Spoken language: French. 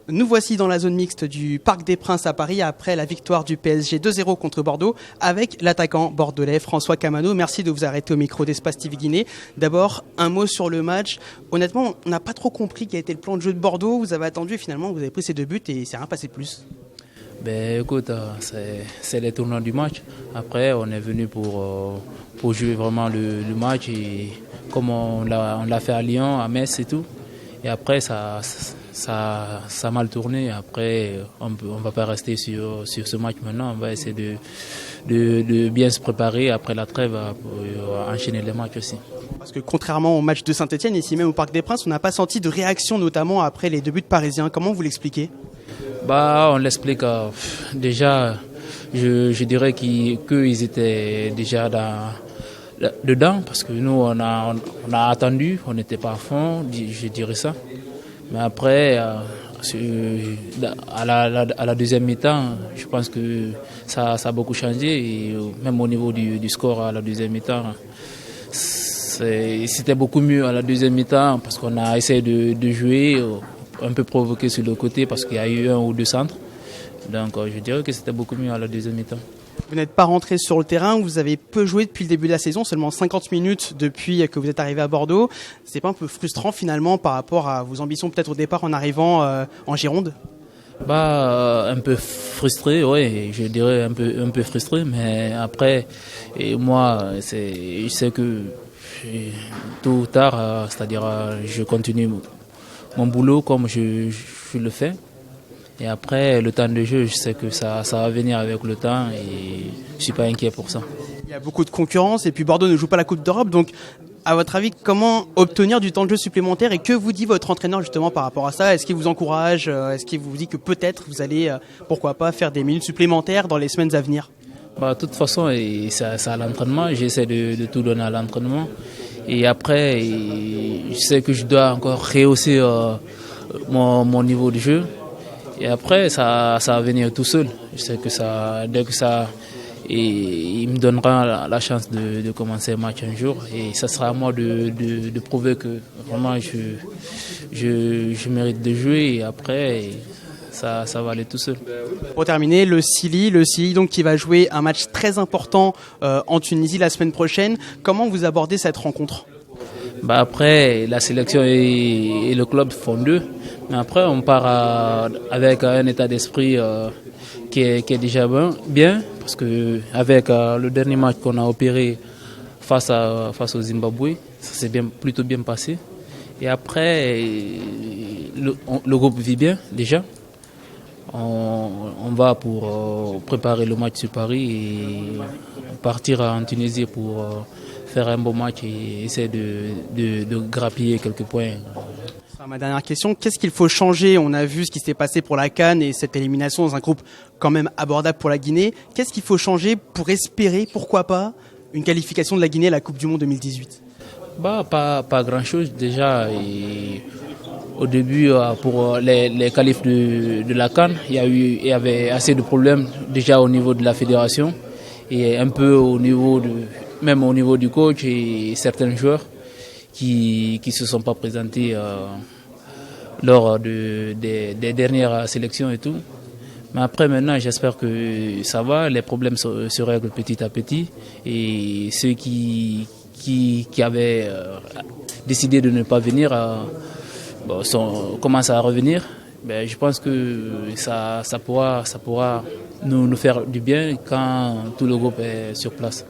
Nous voici dans la zone mixte du Parc des Princes à Paris après la victoire du PSG 2-0 contre Bordeaux avec l'attaquant bordelais François Camano. Merci de vous arrêter au micro d'Espace TV Guinée. D'abord, un mot sur le match. Honnêtement, on n'a pas trop compris quel était le plan de jeu de Bordeaux. Vous avez attendu et finalement vous avez pris ces 2 buts et c'est rien passé de plus. Ben écoute, c'est les tournants du match. Après, on est venu pour jouer vraiment le match et comme on l'a fait à Lyon, à Metz et tout. Et après, ça a mal tourné. Après, on ne va pas rester sur ce match maintenant. On va essayer de bien se préparer après la trêve pour enchaîner les matchs aussi. Parce que contrairement au match de Saint-Etienne, ici même au Parc des Princes, on n'a pas senti de réaction, notamment après les 2 buts parisiens. Comment vous l'expliquez ? On l'explique. Déjà, je dirais qu'ils étaient déjà dedans parce que nous, on a attendu, on n'était pas à fond, je dirais ça. Mais après, à la deuxième mi-temps, je pense que ça a beaucoup changé. Et même au niveau du score à la deuxième mi-temps, c'était beaucoup mieux à la deuxième mi-temps parce qu'on a essayé de jouer, un peu provoqué sur le côté parce qu'il y a eu 1 ou 2 centres. Donc je dirais que c'était beaucoup mieux à la deuxième mi-temps. Vous n'êtes pas rentré sur le terrain, vous avez peu joué depuis le début de la saison, seulement 50 minutes depuis que vous êtes arrivé à Bordeaux. C'est pas un peu frustrant finalement par rapport à vos ambitions peut-être au départ en arrivant en Gironde ? Un peu frustré, oui, je dirais un peu frustré, mais après, moi, je sais que tôt ou tard, c'est-à-dire je continue mon boulot comme je le fais. Et après, le temps de jeu, je sais que ça va venir avec le temps et je ne suis pas inquiet pour ça. Il y a beaucoup de concurrence et puis Bordeaux ne joue pas la Coupe d'Europe. Donc, à votre avis, comment obtenir du temps de jeu supplémentaire et que vous dit votre entraîneur justement par rapport à ça ? Est-ce qu'il vous encourage ? Est-ce qu'il vous dit que peut-être vous allez, pourquoi pas, faire des minutes supplémentaires dans les semaines à venir ? De toute façon, c'est à l'entraînement. J'essaie de tout donner à l'entraînement. Et après, je sais que je dois encore rehausser mon niveau de jeu. Et après, ça va venir tout seul. Je sais que dès que ça, il me donnera la chance de commencer un match un jour. Et ça sera à moi de prouver que vraiment je mérite de jouer. Et après, ça va aller tout seul. Pour terminer, le Sili donc qui va jouer un match très important en Tunisie la semaine prochaine. Comment vous abordez cette rencontre ? Après, la sélection et le club font 2. Mais après, on part avec un état d'esprit qui est déjà bien. Parce que avec le dernier match qu'on a opéré face au Zimbabwe, ça s'est plutôt bien passé. Et après, le groupe vit bien déjà. On va pour préparer le match sur Paris et partir en Tunisie pour faire un beau match et essayer de grappiller quelques points. Ma dernière question, qu'est-ce qu'il faut changer ? On a vu ce qui s'est passé pour la CAN et cette élimination dans un groupe quand même abordable pour la Guinée. Qu'est-ce qu'il faut changer pour espérer, pourquoi pas, une qualification de la Guinée à la Coupe du Monde 2018 ? Pas grand-chose déjà. Au début, pour les qualifs de la CAN, il y avait assez de problèmes déjà au niveau de la fédération et un peu même au niveau du coach et certains joueurs qui se sont pas présentés lors des dernières sélections et tout. Mais après, maintenant, j'espère que ça va, les problèmes se règlent petit à petit et ceux qui avaient décidé de ne pas venir commencent à revenir. Je pense que ça pourra nous faire du bien quand tout le groupe est sur place.